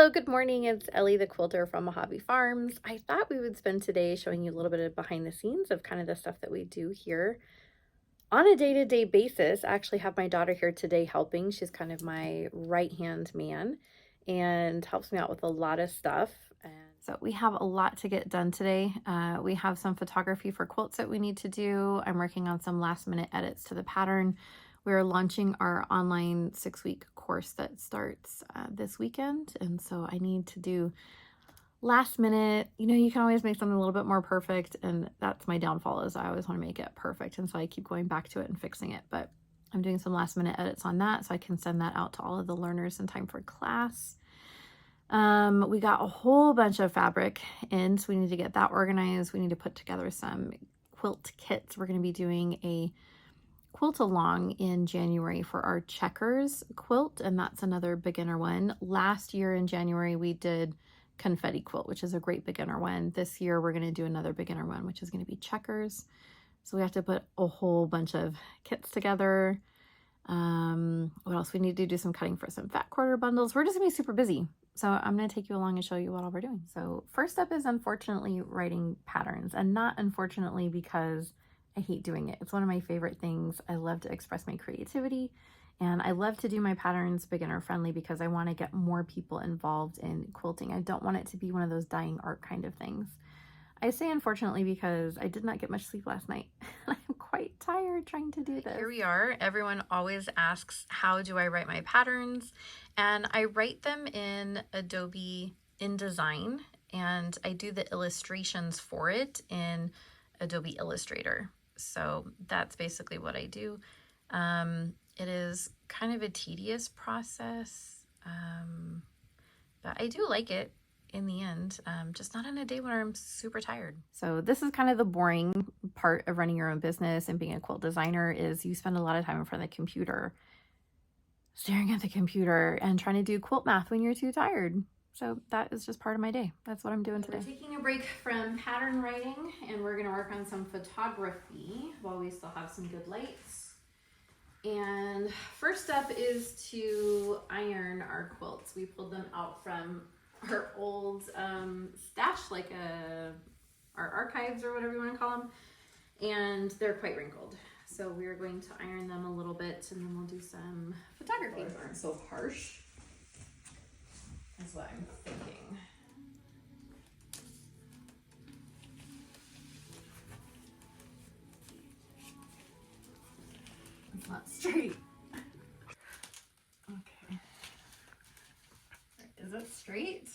Hello, good morning. It's Ellie the quilter from Mojave Farms. I thought we would spend today showing you a little bit of behind the scenes of kind of the stuff that we do here on a day-to-day basis. I actually have my daughter here today helping. She's kind of my right-hand man and helps me out with a lot of stuff. And so we have a lot to get done today. We have some photography for quilts that we need to do. I'm working on some last-minute edits to the pattern. We're launching our online 6-week course that starts this weekend. And so I need to do last minute, you can always make something a little bit more perfect. And that's my downfall, is I always want to make it perfect. And so I keep going back to it and fixing it. But I'm doing some last minute edits on that so I can send that out to all of the learners in time for class. We got a whole bunch of fabric in, so we need to get that organized. We need to put together some quilt kits. We're going to be doing a quilt along in January for our checkers quilt, and that's another beginner one. Last year in January we did confetti quilt, which is a great beginner one. This year we're going to do another beginner one, which is going to be checkers. So we have to put a whole bunch of kits together. What else? We need to do some cutting for some fat quarter bundles. We're just gonna be super busy, so I'm going to take you along and show you what all we're doing. So first step is unfortunately writing patterns, and not unfortunately because I hate doing it. It's one of my favorite things. I love to express my creativity, and I love to do my patterns beginner friendly because I want to get more people involved in quilting. I don't want it to be one of those dying art kind of things. I say unfortunately because I did not get much sleep last night. I'm quite tired trying to do this. Here we are. Everyone always asks, how do I write my patterns? And I write them in Adobe InDesign, and I do the illustrations for it in Adobe Illustrator. So that's basically what I do. It is kind of a tedious process, but I do like it in the end, just not on a day when I'm super tired. So this is kind of the boring part of running your own business and being a quilt designer, is you spend a lot of time in front of the computer, staring at the computer and trying to do quilt math when you're too tired. So that is just part of my day. That's what I'm doing today. We're taking a break from pattern writing, and we're gonna work on some photography while we still have some good lights. And first step is to iron our quilts. We pulled them out from our old stash, like our archives or whatever you want to call them, and they're quite wrinkled. So we're going to iron them a little bit, and then we'll do some photography. Colors aren't so harsh. That's what I'm thinking. It's not straight. Okay. Is it straight?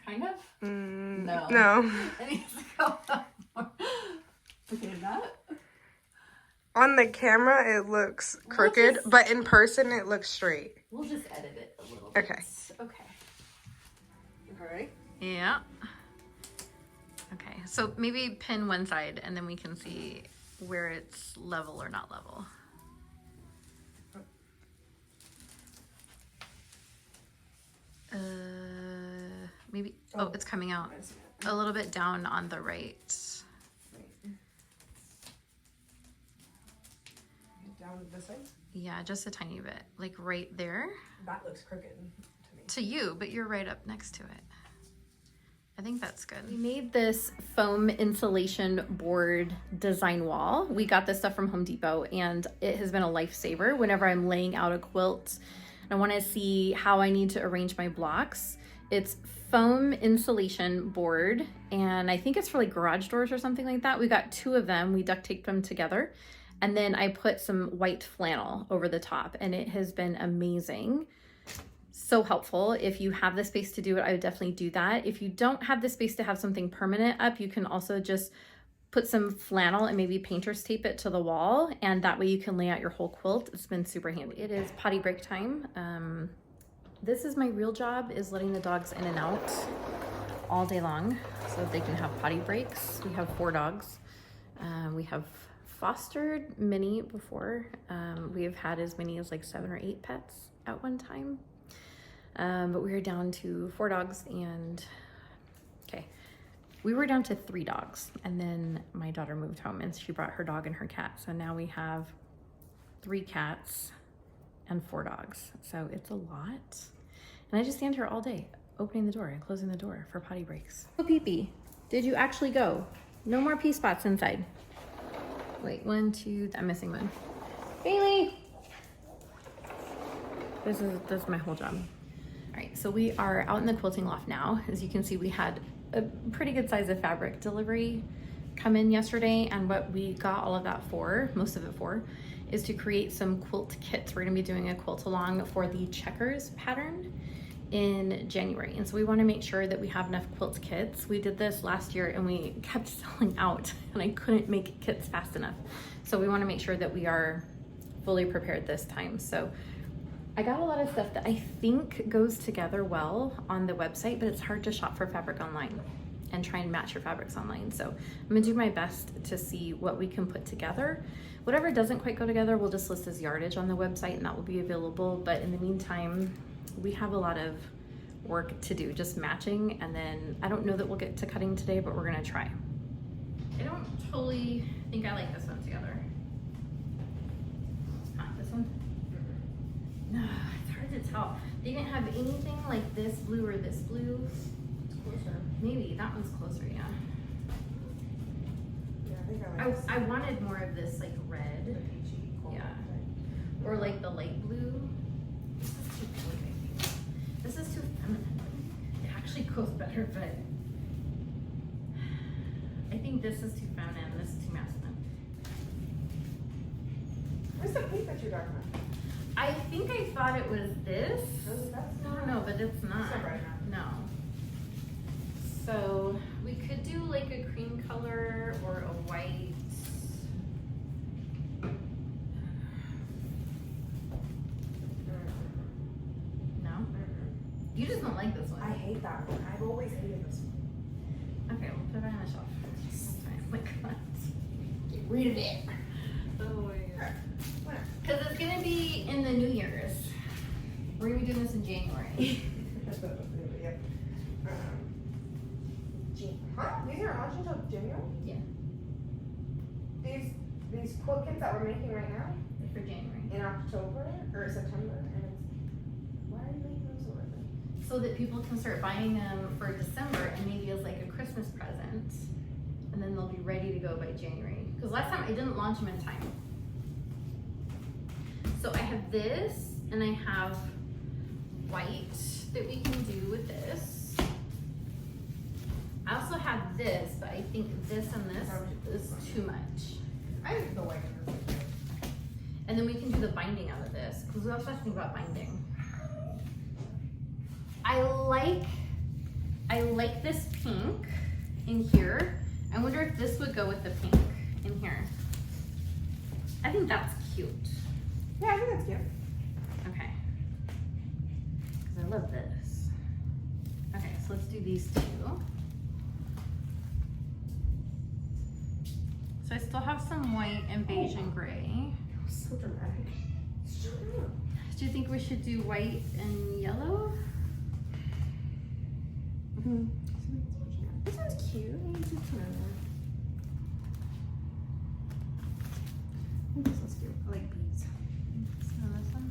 Kind of? No. No. It needs to go up more. Okay, that? On the camera, it looks crooked, but in person, it looks straight. We'll just edit it a little bit. Okay. Okay. All right. Yeah. Okay, so maybe pin one side and then we can see where it's level or not level. Maybe, oh, it's coming out a little bit down on the right. Down this way? Yeah, just a tiny bit, like right there. That looks crooked to me. To you, but you're right up next to it. I think that's good. We made this foam insulation board design wall. We got this stuff from Home Depot, and it has been a lifesaver whenever I'm laying out a quilt and I want to see how I need to arrange my blocks. It's foam insulation board, and I think it's for like garage doors or something like that. We got 2 of them. We duct taped them together, and then I put some white flannel over the top, and it has been amazing. So helpful. If you have the space to do it, I would definitely do that. If you don't have the space to have something permanent up, you can also just put some flannel and maybe painter's tape it to the wall, and that way you can lay out your whole quilt. It's been super handy. It is potty break time. This is my real job, is letting the dogs in and out all day long so that they can have potty breaks. We have 4 dogs. We have fostered many before. We have had as many as like 7 or 8 pets at one time. But we are down to 4 dogs, and okay, we were down to 3 dogs, and then my daughter moved home and she brought her dog and her cat. So now we have 3 cats and 4 dogs. So it's a lot. And I just stand here all day. opening the door and closing the door for potty breaks. Oh, Pee-Pee, did you actually go? No more pee spots inside. Wait, 1, 2, I'm missing one. Bailey! This is my whole job. All right, so we are out in the quilting loft now. As you can see, we had a pretty good size of fabric delivery come in yesterday, and what we got all of that for, most of it for, is to create some quilt kits. We're gonna be doing a quilt along for the checkers pattern in January. And so we wanna make sure that we have enough quilt kits. We did this last year and we kept selling out and I couldn't make kits fast enough. So we wanna make sure that we are fully prepared this time. So I got a lot of stuff that I think goes together well on the website, but it's hard to shop for fabric online and try and match your fabrics online. So I'm gonna do my best to see what we can put together. Whatever doesn't quite go together, we'll just list as yardage on the website and that will be available. But in the meantime, we have a lot of work to do, just matching. And then I don't know that we'll get to cutting today, but we're gonna try. I don't totally think I like this one together. Not this one? No, it's hard to tell. They didn't have anything like this blue or this blue. It's closer. Maybe that one's closer, yeah. Yeah, I think I like this. I wanted more of this like red. The peachy cool. Yeah. Or like the light blue. This is too pink, I think. This is too feminine. It actually goes better, but I think this is too feminine and this is too masculine. Where's the pink that you're talking about? I think I thought it was this. That's I don't know, but it's not. It's not bright enough. No. So we could do like a cream color or a white. No? You just don't like this one. I hate that one. I've always hated this one. Okay, we'll put it on the shelf. Oh my god. Get rid of it. Oh my god. Whatever. Because it's gonna be in the New Year's. We're gonna be doing this in January. Yep. Huh? These are on until January? Yeah. These quilt kits that we're making right now? For January. In October or September, and it's, why are you making them so early? So that people can start buying them for December and maybe as like a Christmas present. And then they'll be ready to go by January. Because last time I didn't launch them in time. So I have this and I have white that we can do with this. I also have this, but I think this and this is too much. I think the white one is good. And then we can do the binding out of this, because we also have to think about binding. I like this pink in here. I wonder if this would go with the pink in here. I think that's cute. Yeah, I think that's cute. Okay. Because I love this. Okay, so let's do these two. So I still have some white and beige and gray. So dramatic. Do you think we should do white and yellow? This one's cute. This one's cute. I like beads. And this one?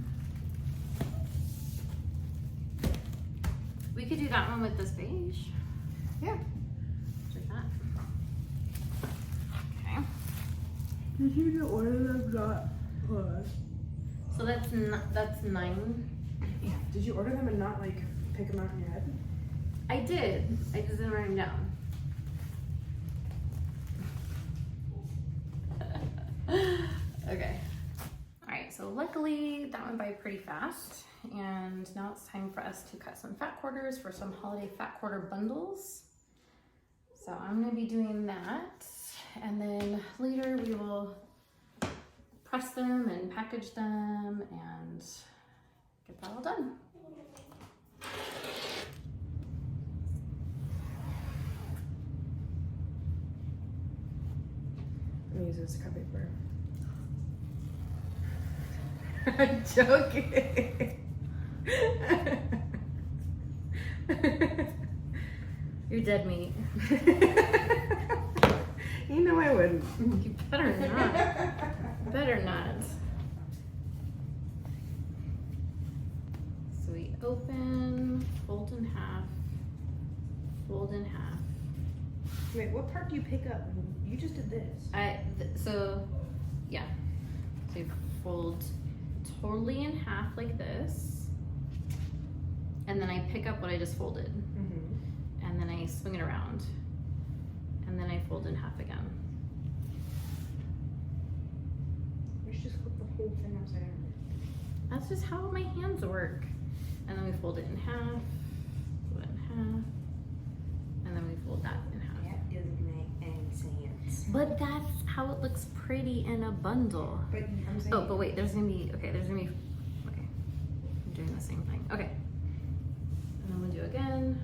We could do that one with this beige. Yeah. Do that. Okay. Did you get one of them not plus? So that's 9. Yeah. Did you order them and not like pick them out in your head? I did. I just didn't write them down. Okay. All right, so luckily that went by pretty fast. And now it's time for us to cut some fat quarters for some holiday fat quarter bundles. So I'm gonna be doing that. And then later we will press them and package them and get that all done. I'm gonna use this cut paper. I'm joking. You're dead meat. You know I wouldn't. You better not. Better not. So we open, fold fold in half, fold in half. Wait, what part do you pick up? You just did this. So yeah, so you fold totally in half like this, and then I pick up what I just folded, and then I swing it around, and then I fold in half again. You should just flip the whole thing upside down. That's just how my hands work. And then we fold it in half, fold it in half, and then we fold that in half. That doesn't make any sense. But that's how it looks pretty in a bundle. But I'm saying. Oh, but wait, there's gonna be, okay, I'm doing the same thing. Okay. And then we'll do again.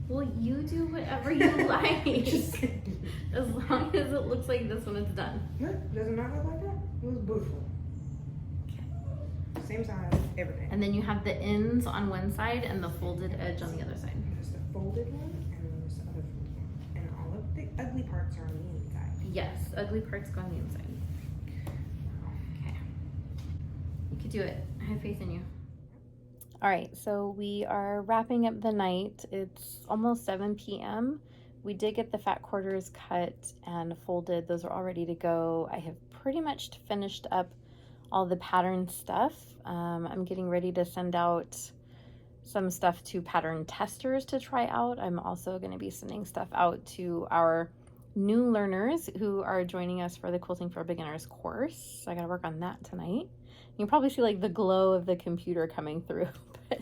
Well, you do whatever you like. As long as it looks like this when it's done. No, does it not look like that? It was beautiful. Okay. Same size, everything. And then you have the ends on one side and the folded edge on the other side. There's the folded one and then there's the other folded one. And all of the ugly parts are on the inside. Yes, ugly parts go on the inside. Okay. You could do it. I have faith in you. All right, so we are wrapping up the night. It's almost 7 p.m. We did get the fat quarters cut and folded. Those are all ready to go. I have pretty much finished up all the pattern stuff. I'm getting ready to send out some stuff to pattern testers to try out. I'm also going to be sending stuff out to our new learners who are joining us for the Quilting for Beginners course. So I got to work on that tonight. You can probably see like the glow of the computer coming through, but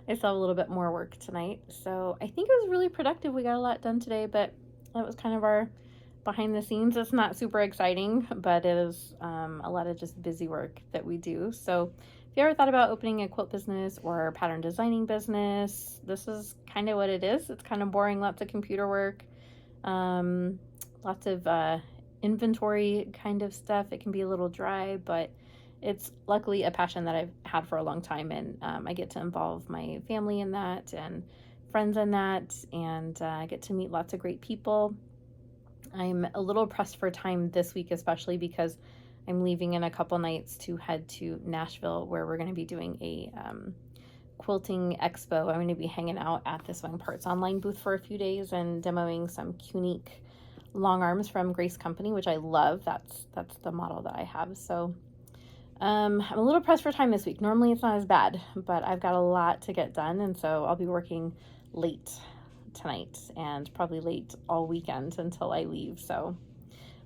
I still have a little bit more work tonight. So I think it was really productive. We got a lot done today, but that was kind of our behind the scenes. It's not super exciting, but it is a lot of just busy work that we do. So if you ever thought about opening a quilt business or pattern designing business, this is kind of what it is. It's kind of boring, lots of computer work, lots of inventory kind of stuff. It can be a little dry, but it's luckily a passion that I've had for a long time, and I get to involve my family in that and friends in that, and I get to meet lots of great people. I'm a little pressed for time this week, especially because I'm leaving in a couple nights to head to Nashville, where we're going to be doing a quilting expo. I'm going to be hanging out at the Swing Parts online booth for a few days and demoing some unique long arms from Grace Company, which I love. That's the model that I have. So I'm a little pressed for time this week. Normally it's not as bad, but I've got a lot to get done, and so I'll be working late tonight and probably late all weekend until I leave. So,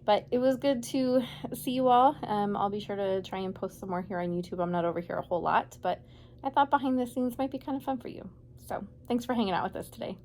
but it was good to see you all. I'll be sure to try and post some more here on YouTube. I'm not over here a whole lot, but I thought behind the scenes might be kind of fun for you. So thanks for hanging out with us today.